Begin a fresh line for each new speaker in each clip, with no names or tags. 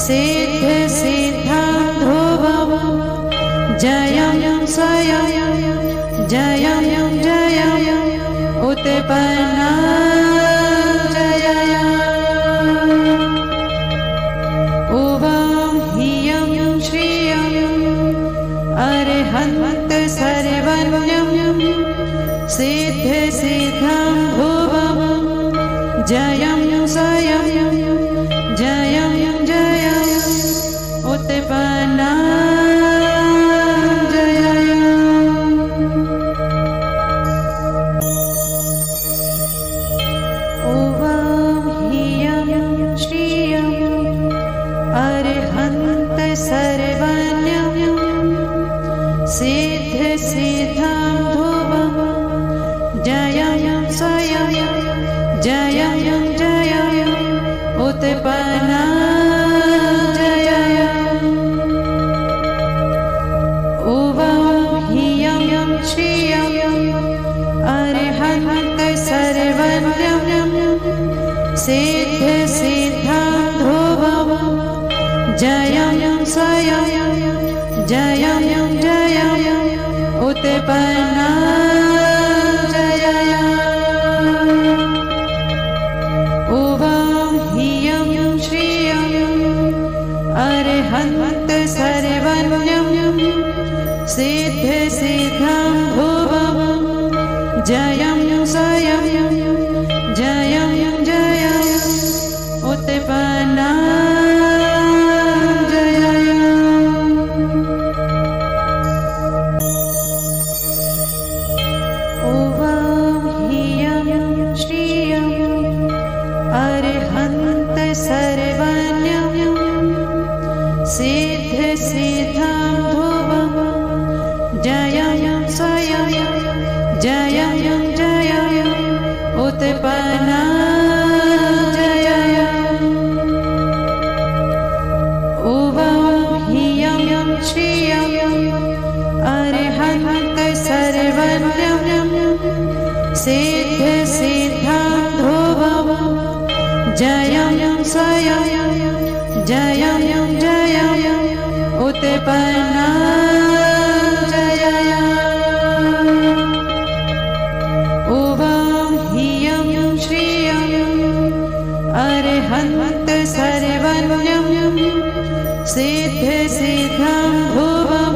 सिद्धिसिद्धां ध्रुवं जयं स्वयं जयं जयं उत्पन्ना जयया उवां ह्रियं श्रियं अरिहन्त सर्वज्ञं सिद्धिसिद्धां ध्रुवं जयं स्वयं जयं जयं उत्पन्ना जयया उवां ह्रियं श्रियं अरिहन्त सर्वज्ञं सिद्धिसिद्धां ध्रुवं जयं स्वयं जयं जयं उत्पन्ना जयया उवां ह्रियं श्रियं अरिहन्त सर्वज्ञं सिद्धिसिद्धां ध्रुवं जयं स्वयं जयं जयं उत्पन्ना जयया उवां ह्रियं श्रियं अरिहन्त सर्वज्ञं सिद्धिसिद्धां ध्रुवं जयं स्वयं जयं जयं उत्पन्ना जयया उवां ह्रियं श्रियं अरिहन्त सर्वज्ञं सिद्धिसिद्धां ध्रुवं जयं स्वयं जयं जयं उत्पन्ना जयया उवां ह्रियं श्रियं अरिहन्त सर्वज्ञं सिद्धिसिद्धां ध्रुवं जयं स्वयं जयं जयं उत्पन्ना जयया उवां ह्रियं श्रियं अरिहन्त सर्वज्ञं सिद्धिसिद्धां ध्रुवं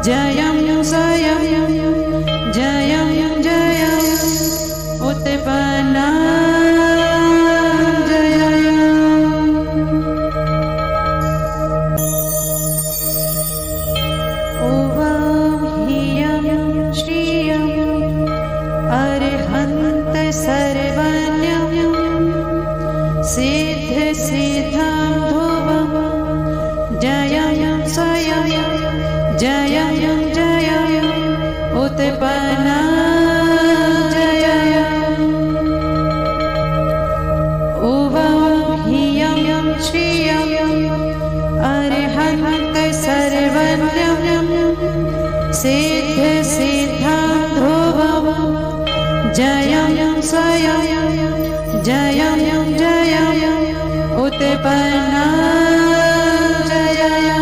जयं स्वयं जयं जयं उत्पन्ना जयया उवां ह्रियं श्रियं अरिहन्त सर्वज्ञं सिद्धिसिद्धां ध्रुवं जयं स्वयं जयं जयं उत्पन्ना जयया उवां ह्रियं श्रियं अरिहन्त सर्वज्ञं सिद्धिसिद्धां ध्रुवं जयं स्वयं जयं जयं उत्पन्ना जयया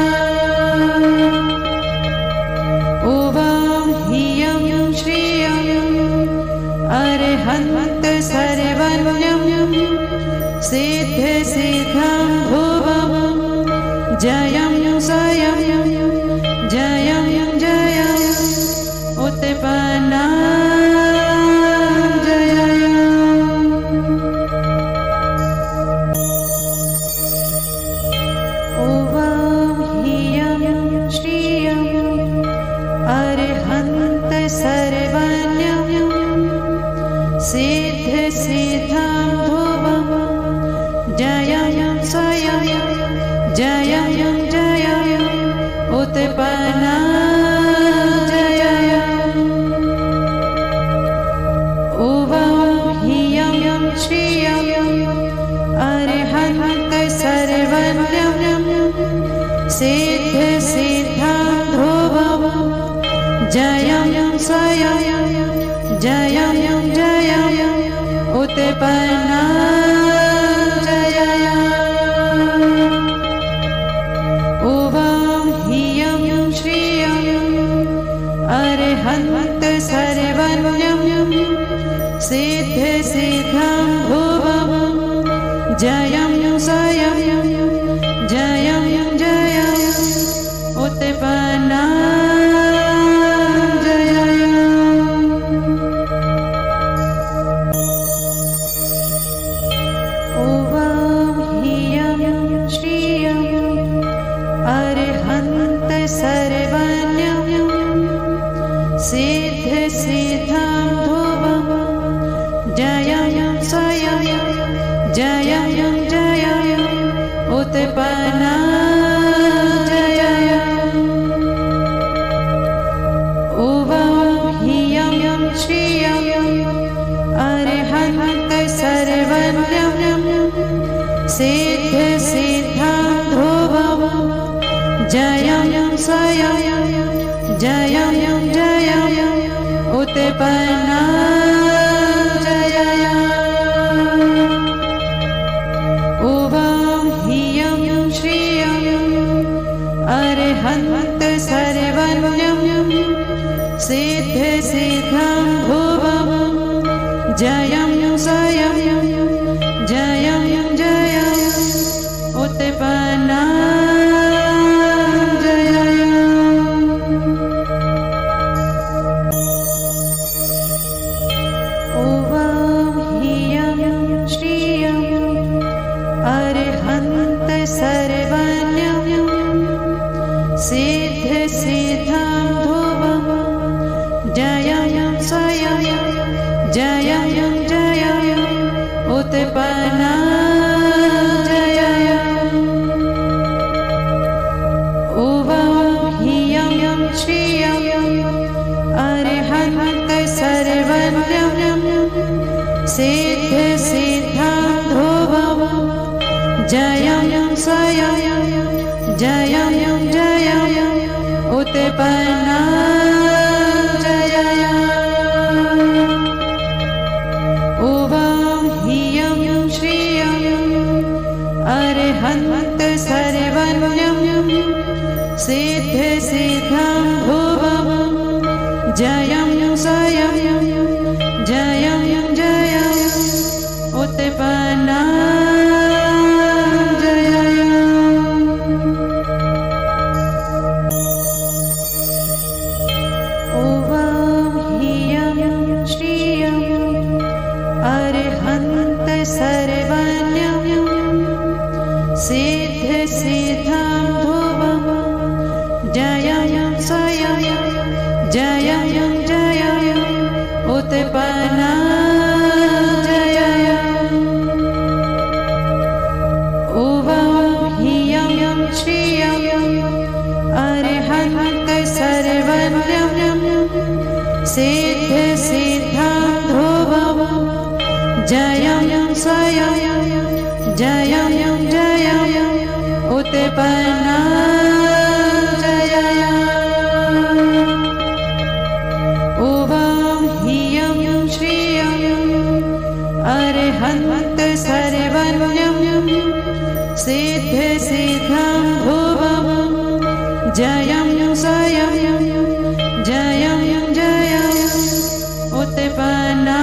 उवां ह्रियं श्रियं अरिहन्त सर्वज्ञं सिद्धिसिद्धां ध्रुवं जयं स्वयं जयं जयं उत्पन्ना जयया उवां ह्रियं श्रियं अरिहन्त सर्वज्ञं सिद्धिसिद्धां ध्रुवं जयं स्वयं जयं जयं उत्पन्ना जयया उवां ह्रियं श्रियं अरिहन्त सर्वज्ञं सिद्धिसिद्धां ध्रुवं जयं स्वयं जयं जयं उत्पन्ना जयया जयं सयं जयं जयं उत्पन्ना सिद्ध सिद्धां ध्रुवं जयं स्वयं जयं जयं उत्पन्ना जयं उवं ह्रियं श्रियं अरिहन्त सर्वज्ञं सिद्ध सिद्धां ध्रुवं जयं स्वयं जयं जयं उत्पन्ना सिद्ध सिद्धां ध्रुवं जयं स्वयं जयं जयं उत्पन्ना जयं उवं ह्रियं श्रियं अरिहन्त सर्वज्ञं सिद्ध सिद्धां ध्रुवं जयं स्वयं जयं जयं उत्पन्ना जयं उवं ह्रियं श्रियं अरिहन्त सर्वज्ञं सिद्ध सिद्धां ध्रुवं जयं स्वयं जयं जयं उत्पन्ना सिद्ध सिद्धां ध्रुवं जयं स्वयं जयं जयं उत्पन्ना जयं उवं ह्रियं श्रियं अरिहन्त सर्वज्ञं सिद्ध सिद्धां ध्रुवं जयं स्वयं जयं जयं उत्पन्ना जयं उवं ह्रियं श्रियं अरिहन्त सर्वज्ञं सिद्ध सिद्धां ध्रुवं जयं स्वयं जयं जयं उत्पन्ना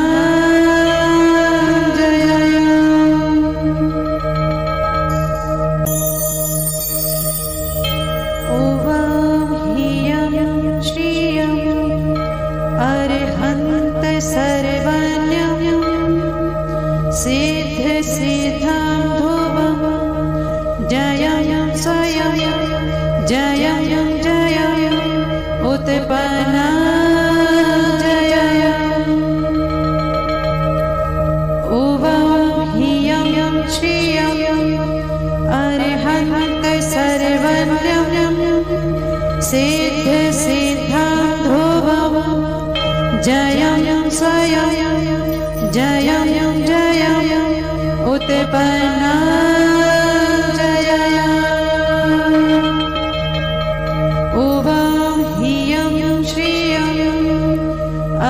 सिद्ध सिद्धां ध्रुवं जयं स्वयं जयं जयं उत्पन्ना जयं उवं ह्रियं श्रियं अरिहन्त सर्वज्ञं सिद्ध सिद्धां ध्रुवं जयं स्वयं जयं जयं उत्पन्ना जयं उवं ह्रियं श्रियं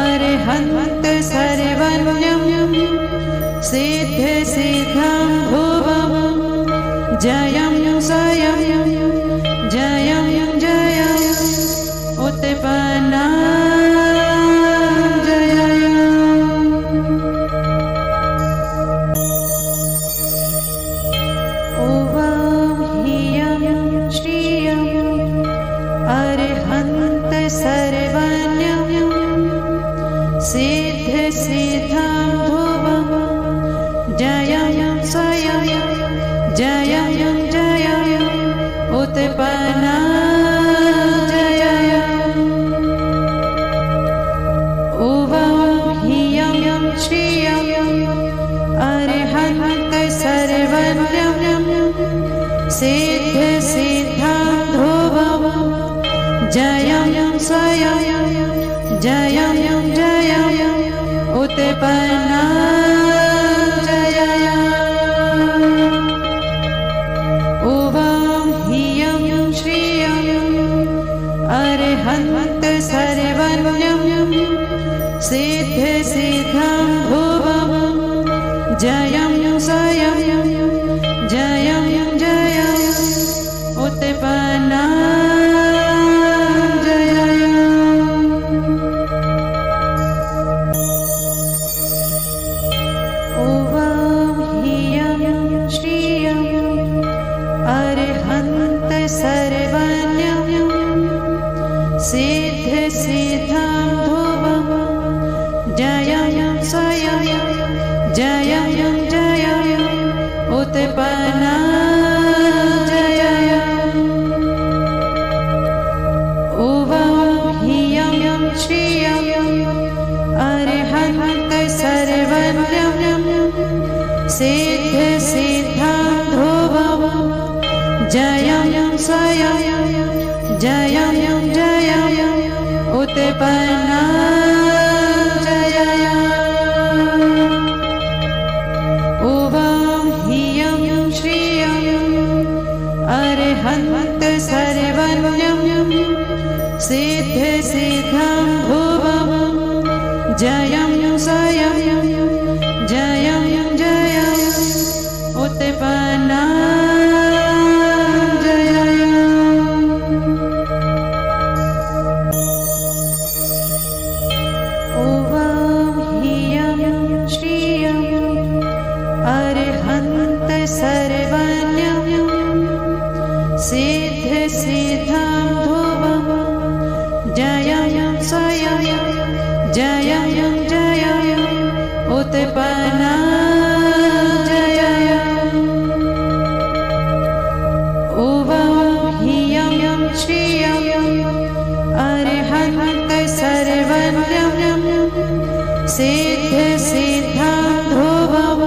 अरिहन्त सर्वज्ञं सिद्ध सिद्धां ध्रुवं जयं स्वयं जयं जयं उत्पन्ना उत्पन्ना जय उवं ह्रियं श्रियं अरिहन्त सर्वज्ञं सिद्ध सिद्धां ध्रुवं जयं स्वयं जयं जयं उत्पन्ना जय उवं ह्रियं श्रियं अरिहन्त सर्वज्ञं सिद्ध सिद्धां ध्रुवं जयं स्वयं जयं जयं उत्पन्ना सिद्ध सिद्धां ध्रुवं जयं स्वयं जयं जयं उत्पन्ना जय उवं ह्रियं श्रियं अरिहन्त सर्वज्ञं सिद्ध सिद्धां ध्रुवं जयं स्वयं जयं जयं उत्पन्ना जय उवं ह्रियं श्रियं अरिहन्त सर्वज्ञं सिद्ध सिद्धां ध्रुवं जयं स्वयं जयं जयं उत्पन्ना सर्वज्ञं सिद्ध सिद्धां ध्रुवं जयं स्वयं जयं जयं उत्पन्ना जय उवं ह्रियं श्रियं अरिहन्त सर्वज्ञं सिद्ध सिद्धां ध्रुवं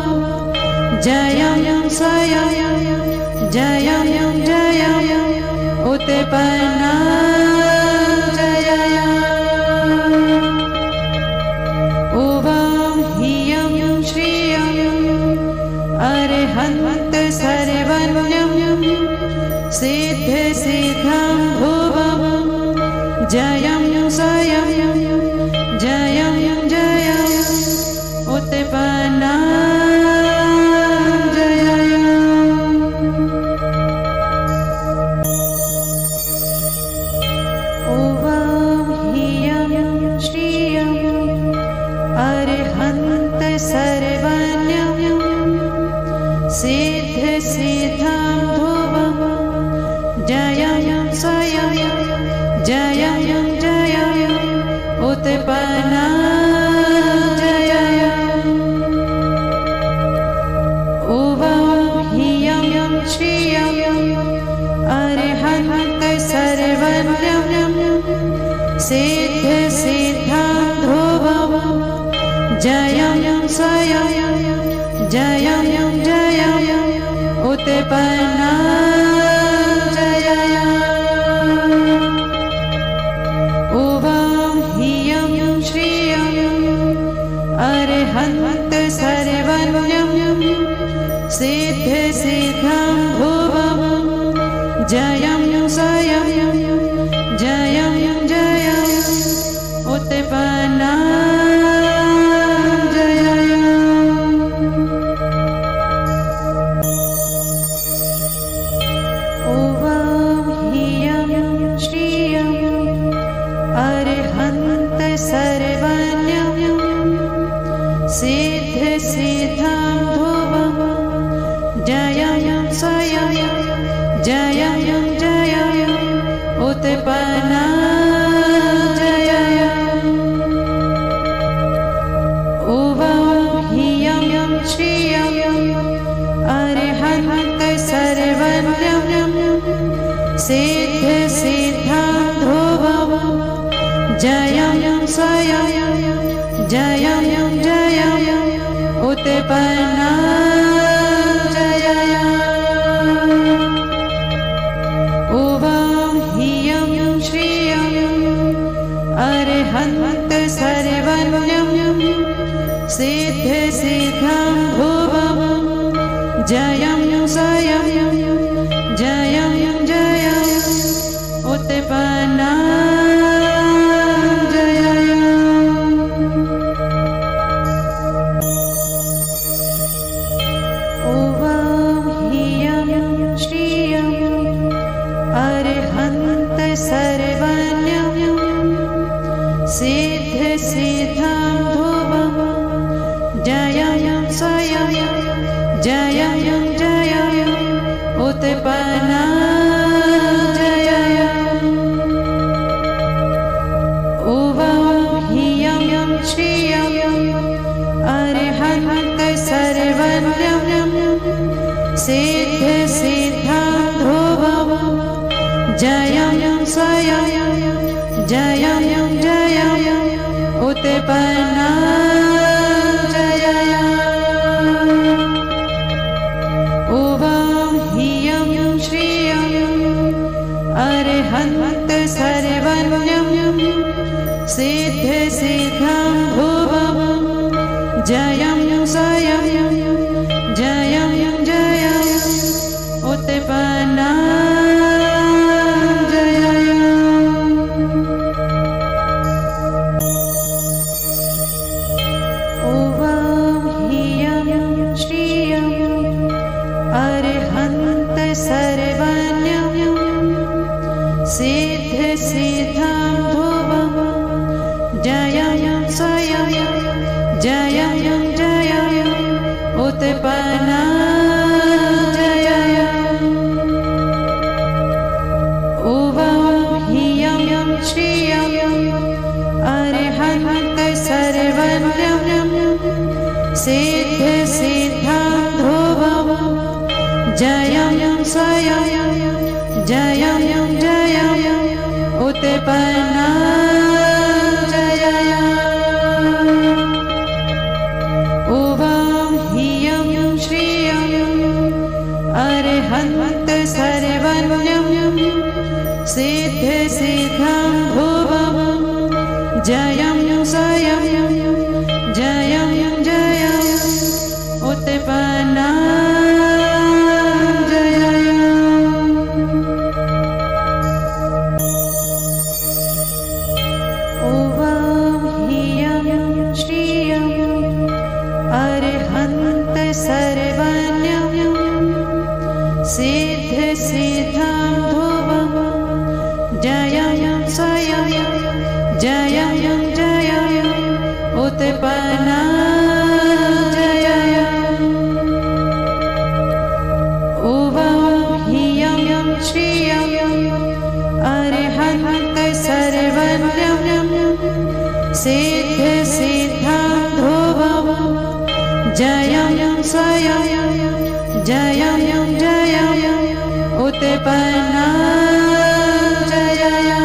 जयं स्वयं जयं जयं उत्पन्ना जय उवं ह्रियं श्रियं अरिहन्त सर्वज्ञं सिद्ध सिद्धां ध्रुवं जयं स्वयं जयं जयं उत्पन्ना सर्वज्ञं सिद्ध सिद्धां ध्रुवं जयं स्वयं जयं जयं उत्पन्ना जय उवं ह्रियं श्रियं अरिहन्त सर्वज्ञं सिद्ध सिद्धां ध्रुवं जयं स्वयं जयं जयं उत्पन्ना जय उवं ह्रियं श्रियं अरिहन्त सर्वज्ञं सिद्ध सिद्धां ध्रुवं जयं स्वयं जयं जयं उत्पन्ना सर्वज्ञं सिद्ध सिद्धां ध्रुवं जयं स्वयं जयं जयं उत्पन्ना जय सिद्ध सिद्धां ध्रुवं जयं स्वयं जयं जयं उत्पन्ना जयं उवां ह्रियं श्रियं अरहन्त सर्वज्ञं सिद्ध सिद्धां ध्रुवं जयं स्वयं जयं जयं उत्पन्ना सिद्ध सिद्धां ध्रुवं जयं स्वयं जयं जयं उत्पन्ना जयं उवां ह्रियं श्रियं अरहन्त सर्वज्ञं सिद्ध सिद्धां ध्रुवं जयं स्वयं जयं जयं उत्पन्ना जयं उवां ह्रियं श्रियं अरहन्त सर्वज्ञं सिद्ध सिद्धां ध्रुवं जयं स्वयं जयं जयं उत्पन्ना सर्वज्ञं सिद्ध सिद्धां ध्रुवं जयं स्वयं जयं जयं उत्पन्ना जयं उवां ह्रियं श्रियं अरहन्त सर्वज्ञं सिद्ध सिद्धां ध्रुवं जयं स्वयं जयं जयं उत्पन्ना जयं उवां ह्रियं श्रियं अरहन्त सर्वज्ञं सिद्ध सिद्धां ध्रुवं जयं स्वयं जयं जयं उत्पन्ना सर्वज्ञं सिद्ध सिद्धां ध्रुवं जयं स्वयं जयं जयं उत्पन्ना जयं उवां ह्रियं श्रियं अरहन्त सर्वज्ञं सिद्ध सिद्धां ध्रुवं जयं स्वयं जयं जयं उत्पन्ना जयं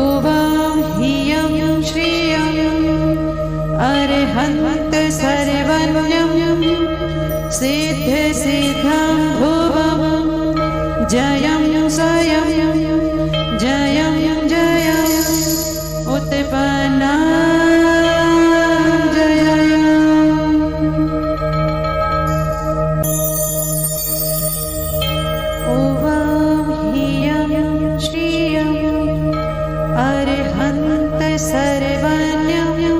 उवां ह्रियं श्रियं अरहन्त सर्वज्ञं सिद्ध सिद्धां ध्रुवं जयं स्वयं जयं जयं उत्पन्ना सर्वज्ञं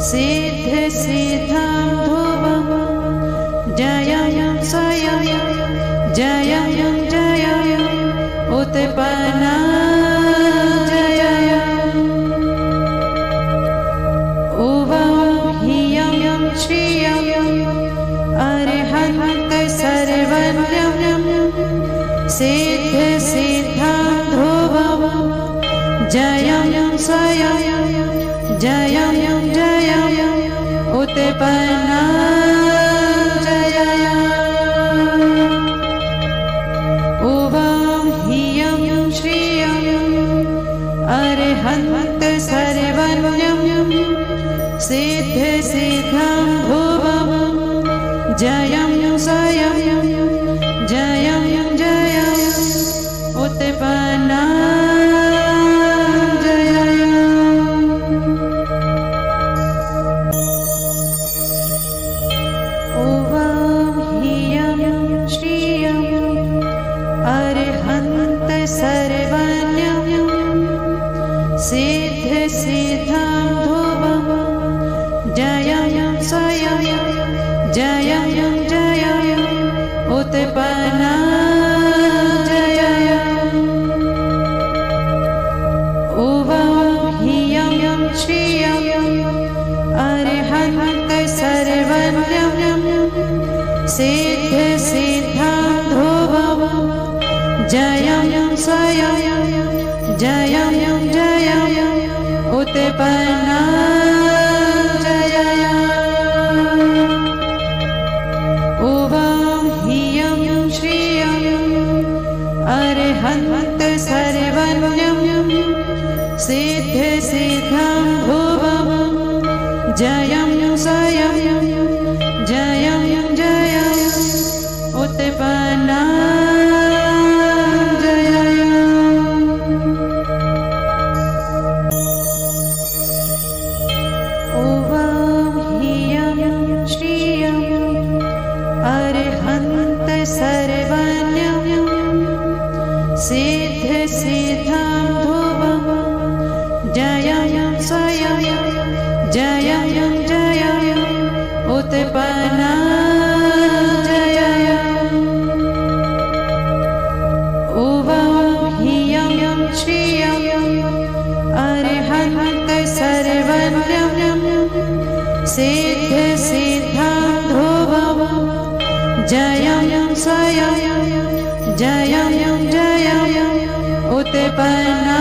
सिद्ध सिद्धां ध्रुवं जयं स्वयं जयं जयं उत्पन्ना जयं उवां ह्रियं श्रियं अरहन्त सर्वज्ञं सिद्ध सिद्धां ध्रुवं जयं स्वयं जयं जयं उत्पन्ना जयं जयं स्वयं जयं जयं उत्पन्ना सिद्ध सिद्धां ध्रुवं जयं स्वयं जयं जयं उत्पन्ना ह्रियं श्रियं अरिहन्त सर्वज्ञं सिद्ध सिद्धां ध्रुवं जयं स्वयं जयं जयं उत्पन्ना ह्रियं श्रियं अरिहन्त सर्वज्ञं सिद्ध सिद्धां ध्रुवं जयं स्वयं जयं जयं उत्पन्ना सर्वज्ञं सिद्ध सिद्धां ध्रुवं जयं स्वयं जयं जयं उत्पन्ना ह्रियं श्रियं अरिहन्त सर्वज्ञं सिद्ध सिद्धां ध्रुवं जयं स्वयं जयं जयं उत्पन्ना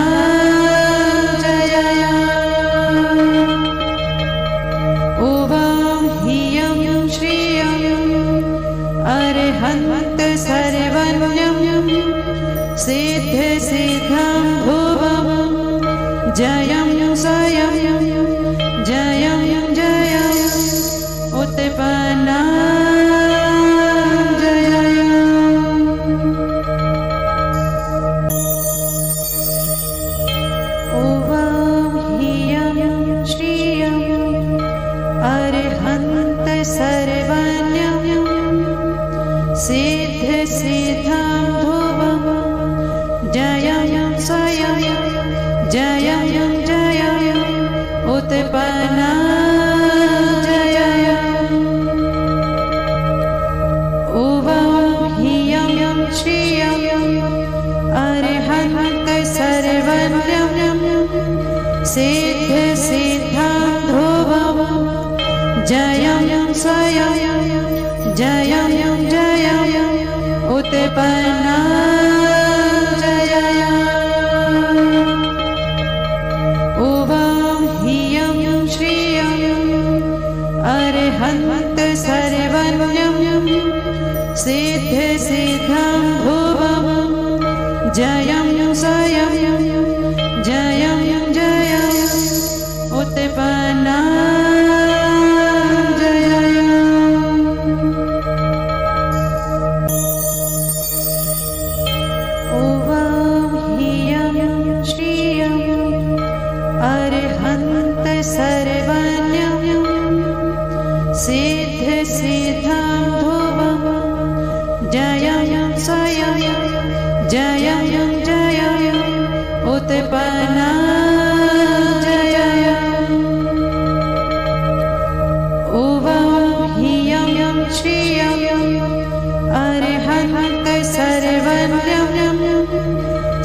ह्रियं श्रियं अरिहन्त सर्वज्ञं सिद्ध सिद्धां ध्रुवं जयं स्वयं जयं जयं उत्पन्ना सर्वज्ञं सिद्ध सिद्धां ध्रुवं जयं स्वयं जयं जयं उत्पन्ना ह्रियं श्रियं अरिहन्त सर्वज्ञं सिद्ध सिद्धां ध्रुवं जयं स्वयं जयं जयं उत्पन्ना ह्रियं श्रियं अरिहन्त सर्वज्ञं सिद्ध सिद्धां ध्रुवं जयं स्वयं जयं जयं उत्पन्ना सर्वज्ञं सिद्ध सिद्धां ध्रुवं जयं स्वयं जयं जयं उत्पन्ना ह्रियं श्रियं अरिहन्त सर्वज्ञं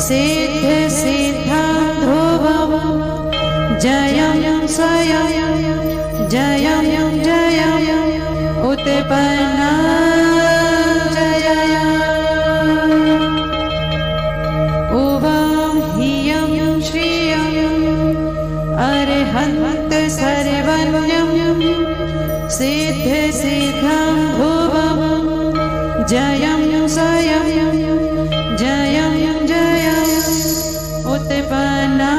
सिद्ध सिद्धां ध्रुवं जयं स्वयं जयं जयं उत्पन्ना ह्रियं श्रियं अरिहन्त सर्वज्ञं सिद्ध सिद्धां ध्रुवं जयं स्वयं जयं जयं उत्पन्ना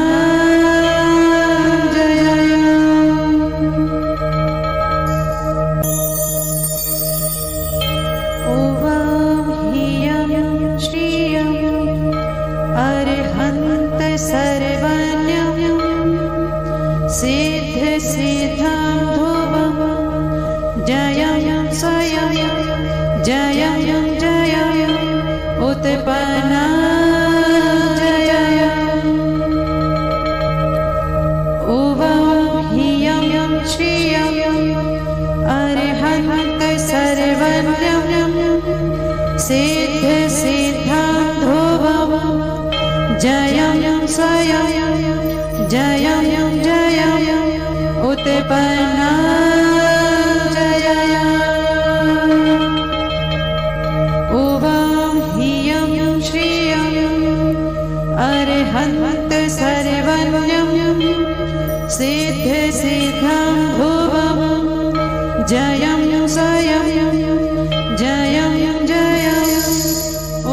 उत्पन्ना जय उवं ह्रियं श्रियं अरिहन्त सर्वज्ञं सिद्ध सिद्धां ध्रुवं जयं स्वयं जयं जयं उत्पन्ना जय उवं ह्रियं श्रियं अरिहन्त सर्वज्ञं सिद्ध सिद्धां ध्रुवं जयं स्वयं जयं जयं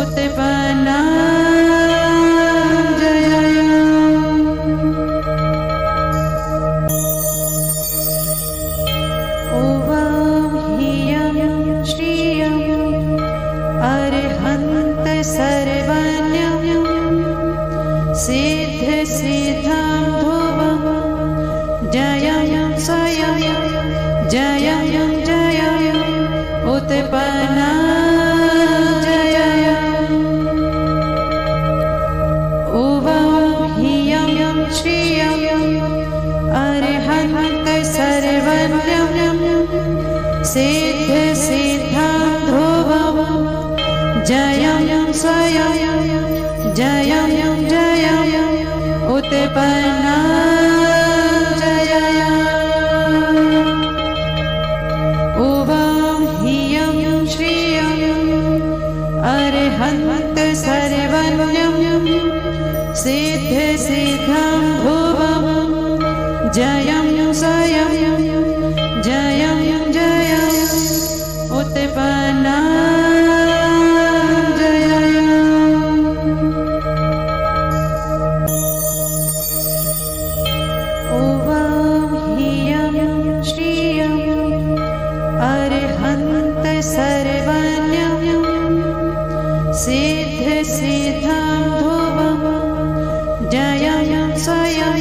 उत्पन्ना सिद्ध सिद्धां ध्रुवं जयं स्वयं जयं जयं उत्पन्ना जय उवं ह्रियं श्रियं अरिहन्त सर्वज्ञं सिद्ध सिद्धां ध्रुवं जयं स्वयं जयं जयं उत्पन्ना जय उवं ह्रियं श्रियं अरिहन्त सर्वज्ञं सिद्ध सिद्धां ध्रुवं जयं स्वयं जयं जयं उत्पन्ना सिद्ध सिद्धां ध्रुवं जयं स्वयं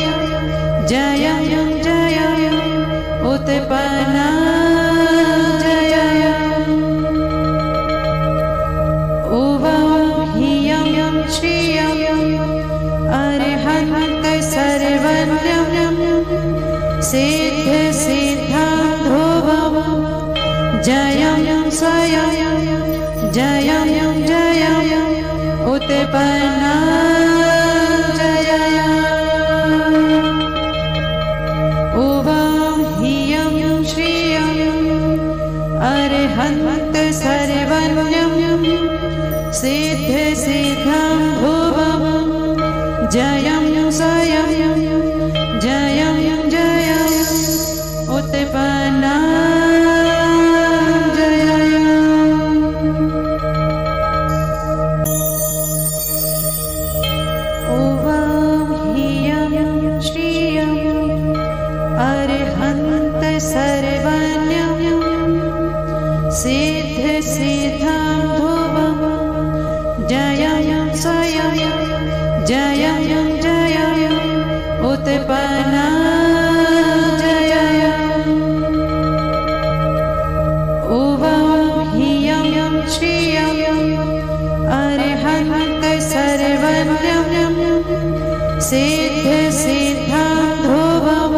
जयं जयं उत्पन्ना जय उवं ह्रियं श्रियं अरिहन्त सर्वज्ञं सिद्ध सिद्धां ध्रुवं जयं स्वयं जयं जयं उत्पन्ना जय उवं ह्रियं श्रियं अरिहन्त सर्वज्ञं सिद्ध सिद्धां ध्रुवं जयं स्वयं जयं जयं उत्पन्ना सिद्ध सिद्धां ध्रुवं जयं स्वयं जयं जयं उत्पन्ना जय उवं ह्रियं श्रियं अरिहन्त सर्वज्ञं सिद्ध सिद्धां ध्रुवं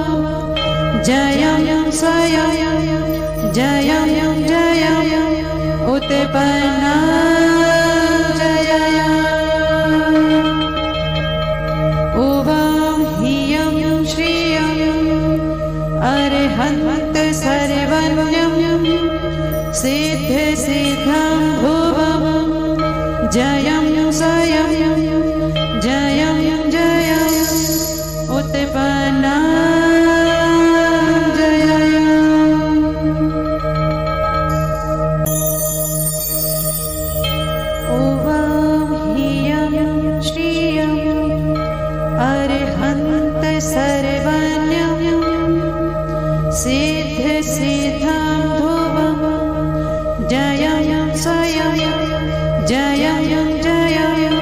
जयं स्वयं जयं जयं उत्पन्ना जय उवं ह्रियं श्रियं अरिहन्त सर्वज्ञं सिद्ध सिद्धां ध्रुवं जयं स्वयं जयं जयं उत्पन्ना सिद्ध सिद्धां ध्रुवं जयं स्वयं जयं जयं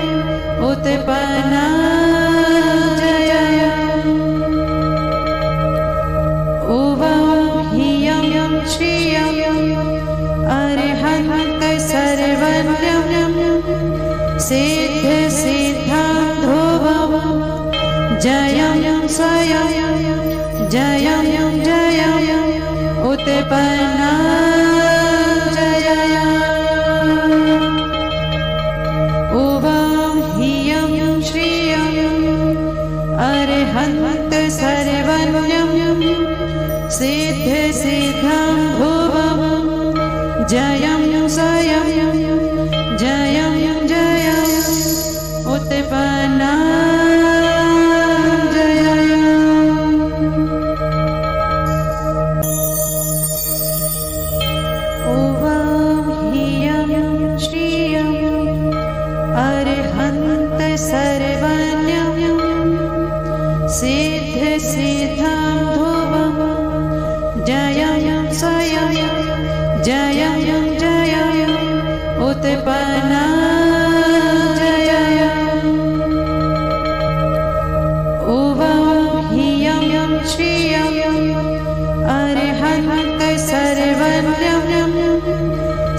उत्पन्ना जय उवं ह्रियं श्रियं अरिहन्त सर्वज्ञं जयं स्वयं जयं जयं उत्पन्ना सिद्ध सिद्धां ध्रुवं जयं स्वयं जयं जयं उत्पन्ना उवाह्यं श्रियं अरिहन्त सर्वज्ञं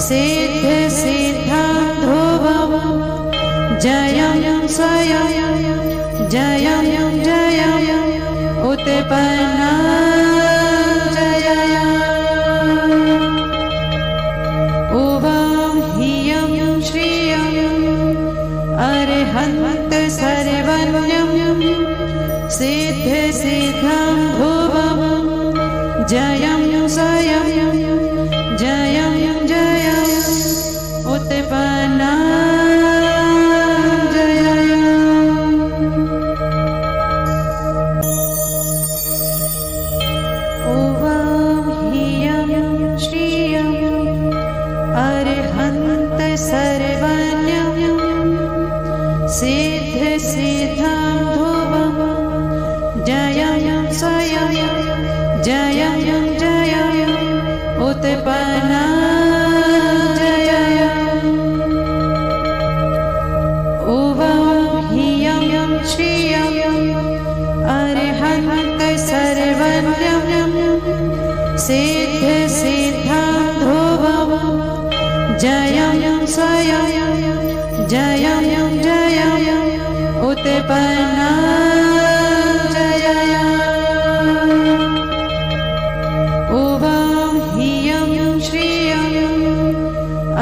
सिद्ध सिद्धां ध्रुवं जयं स्वयं जयं जयं उत्पन्ना उवाह्यं श्रियं अरिहन्त सर्वज्ञं सिद्ध सिद्धां ध्रुवं जयं स्वयं जयं जयं उत्पन्ना सिद्ध सिद्धां ध्रुवं जयं स्वयं जयं जयं उत्पन्ना उवाह्यं श्रियं अरिहन्त सर्वज्ञं सिद्ध सिद्धां ध्रुवं जयं स्वयं जयं जयं उत्पन्ना उवाह्यं श्रियं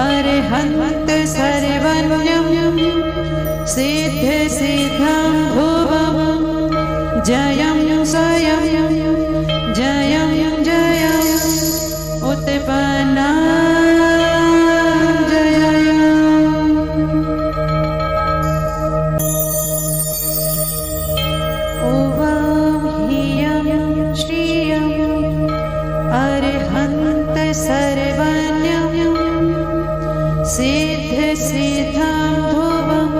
अरिहन्त सर्वज्ञं सिद्ध सिद्धां ध्रुवं जयं स्वयं जयं जयं उत्पन्ना सिद्ध सिद्धां ध्रुवं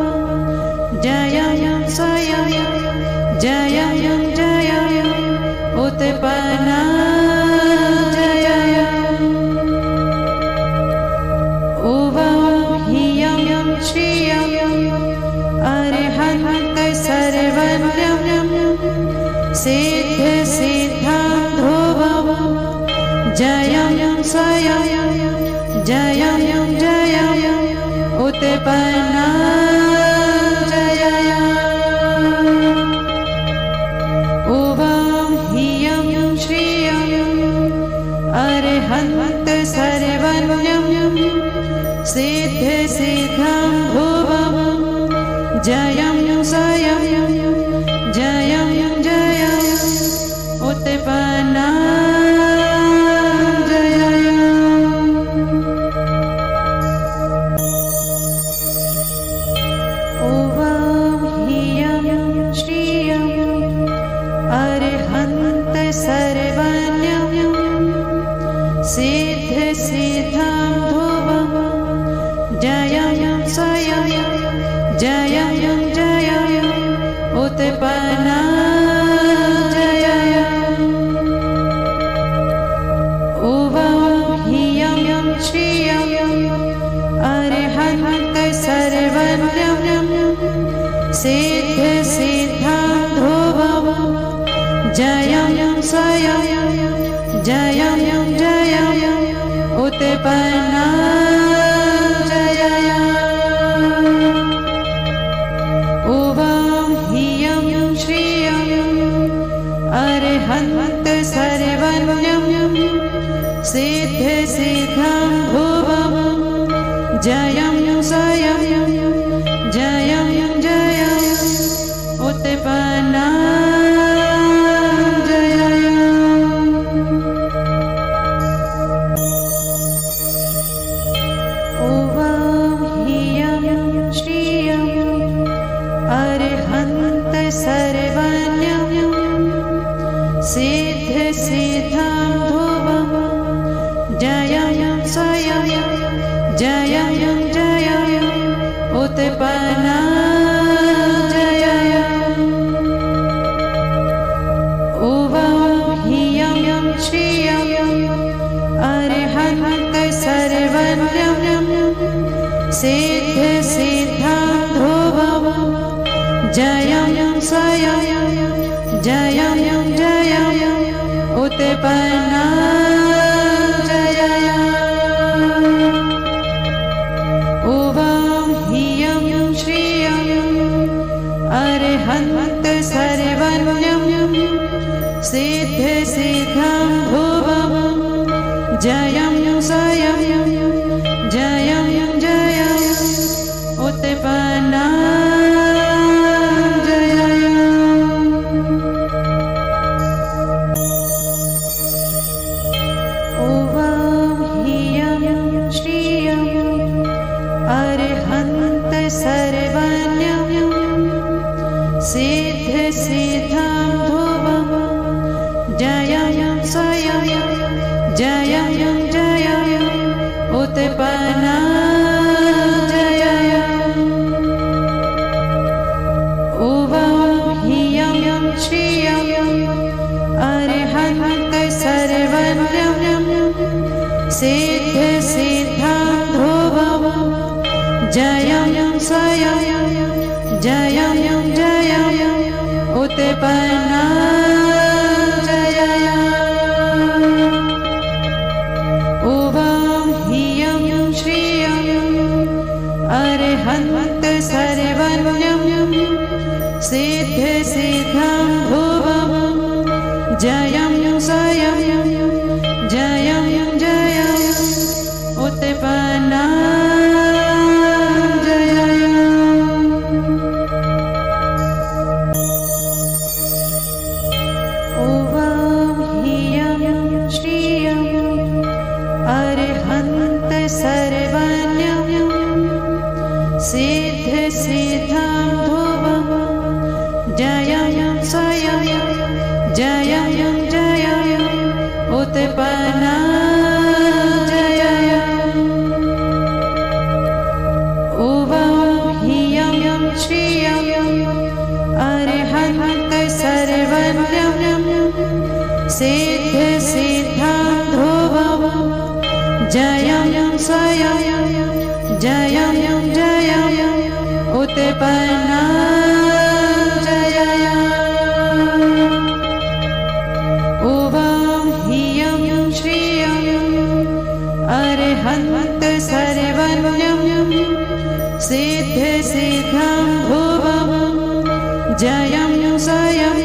जयं स्वयं जयं जयं उत्पन्ना उवाह्यं श्रियं अरिहन्त सर्वज्ञं सिद्ध सिद्धां ध्रुवं जयं स्वयं जयं जयं उत्पन्ना उवाह्यं श्रियं अरिहन्त सर्वज्ञं सिद्ध सिद्धां ध्रुवं जयं स्वयं जयं जयं उत्पन्ना सिद्ध सिद्धां ध्रुवं जयं स्वयं जयं जयं उत्पन्ना उवाह्यं श्रियं अरिहन्त सर्वज्ञं सिद्ध सिद्धां ध्रुवं जयं स्वयं जयं जयं उत्पन्ना उवाह्यं श्रियं अरिहन्त सर्वज्ञं सिद्ध सिद्धां ध्रुवं जयं स्वयं जयं जयं उत्पन्ना सर्वज्ञं सिद्धिसिद्धां ध्रुवं जयं स्वयं जयं जयं उत्पन्ना जयं उवां ह्रियं श्रियं अरहन्त सर्वज्ञं सिद्धिसिद्धां ध्रुवं जयं स्वयं जयं जयं उत्पन्ना सिद्धिसिद्धां ध्रुवं जयं स्वयं जयं जयं उत्पन्ना जयं उवां ह्रियं श्रियं अरहन्त सर्वज्ञं सिद्धिसिद्धां ध्रुवं जयं स्वयं जयं जयं उत्पन्ना जयं उवां ह्रियं श्रियं अरहन्त सर्वज्ञं सिद्धिसिद्धां ध्रुवं जयं स्वयं जयं जयं उत्पन्ना सिद्धिसिद्धां ध्रुवं जयं स्वयं जयं जयं उत्पन्ना जयं उवां ह्रियं श्रियं अरहन्त सर्वज्ञं सिद्धिसिद्धां ध्रुवं जयं स्वयं जयं जयं उत्पन्ना जयं उवां ह्रियं श्रियं अरहन्त सर्वज्ञं सिद्धिसिद्धां ध्रुवं जयं स्वयं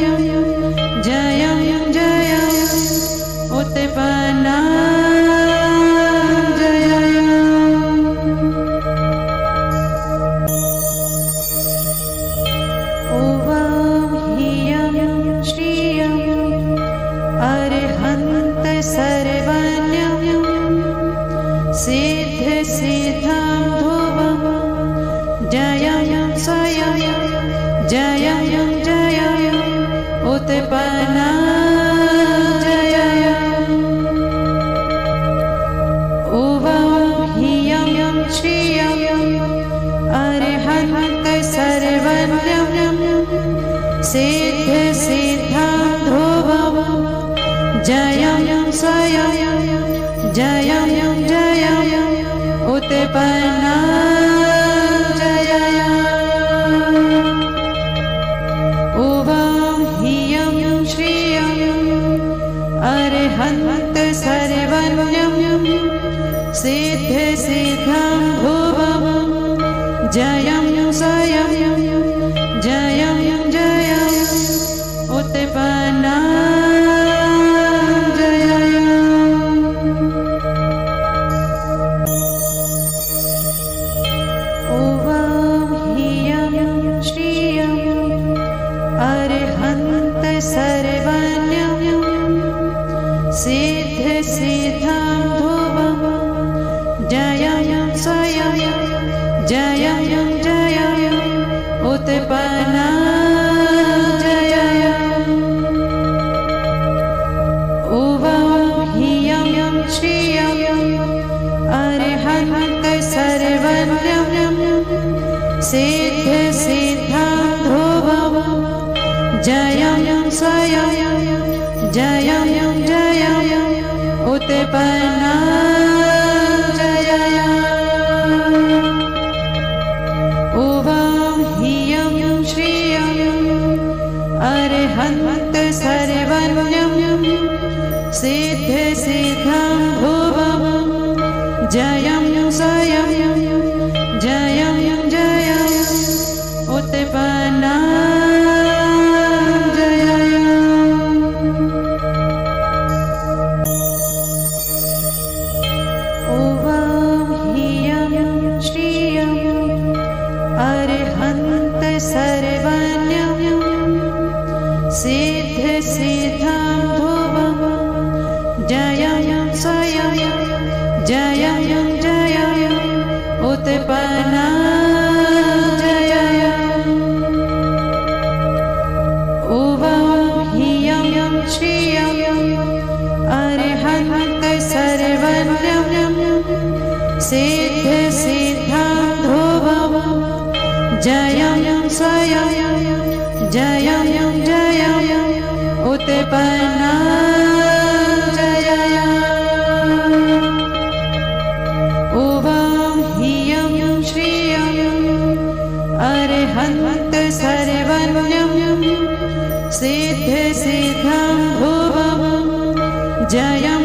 जयं जयं उत्पन्ना सिद्धिसिद्धां ध्रुवं जयं स्वयं जयं जयं उत्पन्ना जयं उवां ह्रियं श्रियं अरहन्त सर्वज्ञं सिद्धिसिद्धां ध्रुवं जयं स्वयं जयं जयं उत्पन्ना जयं उवां ह्रियं श्रियं अरहन्त सर्वज्ञं सिद्धिसिद्धां ध्रुवं जयं स्वयं जयं जयं उत्पन्ना सर्वज्ञं सिद्धिसिद्धां ध्रुवं जयं स्वयं जयं जयं उत्पन्ना जयं उवां ह्रियं श्रियं अरहन्त सर्वज्ञं सिद्धिसिद्धां ध्रुवं जयं स्वयं जयं जयं उत्पन्ना जयं जयं स्वयं जयं जयं उत्पन्ना सिद्ध सिद्धां ध्रुवं जयं स्वयं जयं जयं उत्पन्ना जयं उवं ह्रियं श्रियं अरिहन्त सर्वज्ञं सिद्ध सिद्धां ध्रुवं जयं स्वयं जयं जयं उत्पन्ना सिद्ध सिद्धां ध्रुवं जयं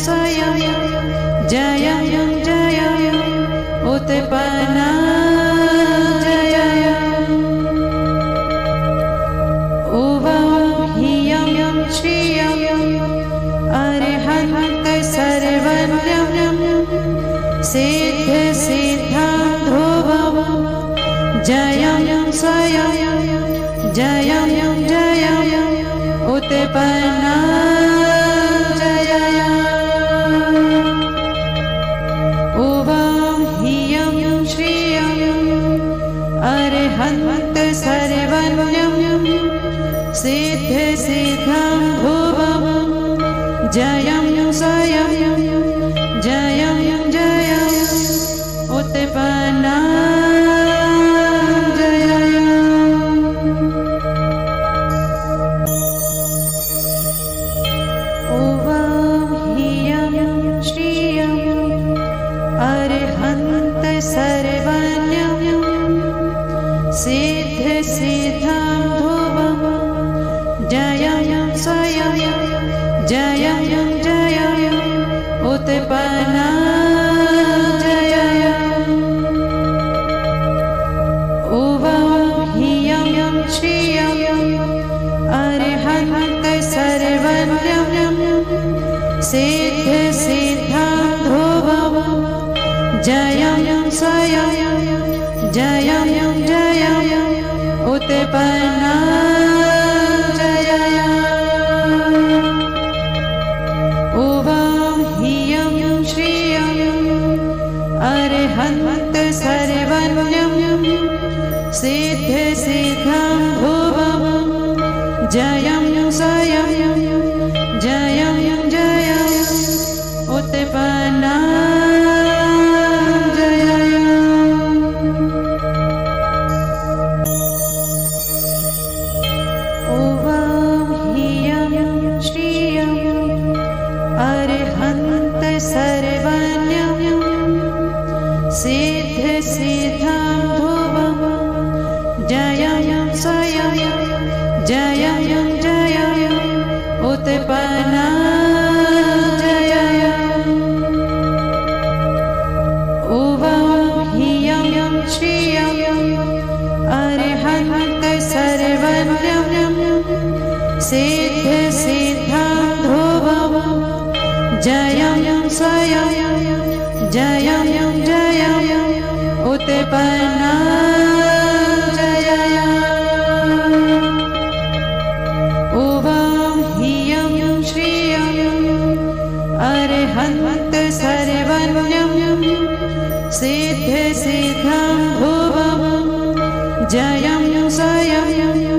स्वयं जयं जयं उत्पन्ना जयं उवं ह्रियं श्रियं अरिहन्त सर्वज्ञं सिद्ध सिद्धां ध्रुवं जयं स्वयं जयं जयं उत्पन्ना जयं उवं ह्रियं श्रियं अरिहन्त सर्वज्ञं सिद्ध सिद्धां ध्रुवं जयं स्वयं जयं जयं उत्पन्ना सिद्ध सिद्धां ध्रुवं जयं स्वयं जयं जयं उत्पन्ना जयं उवं ह्रियं श्रियं अरिहन्त सर्वज्ञं सिद्ध सिद्धां ध्रुवं जयं स्वयं जयं जयं उत्पन्ना जयं उवं ह्रियं श्रियं अरिहन्त सर्वज्ञं सिद्ध सिद्धां ध्रुवं जयं स्वयं जयं जयं उत्पन्ना सिद्ध सिद्धां ध्रुवं जयं स्वयं जयं जयं उत्पन्ना जयं उवं ह्रियं श्रियं अरिहन्त सर्वज्ञं सिद्ध सिद्धां ध्रुवं जयं स्वयं जयं जयं उत्पन्ना जयं उवं ह्रियं श्रियं अरिहन्त सर्वज्ञं सिद्ध सिद्धां ध्रुवं जयं स्वयं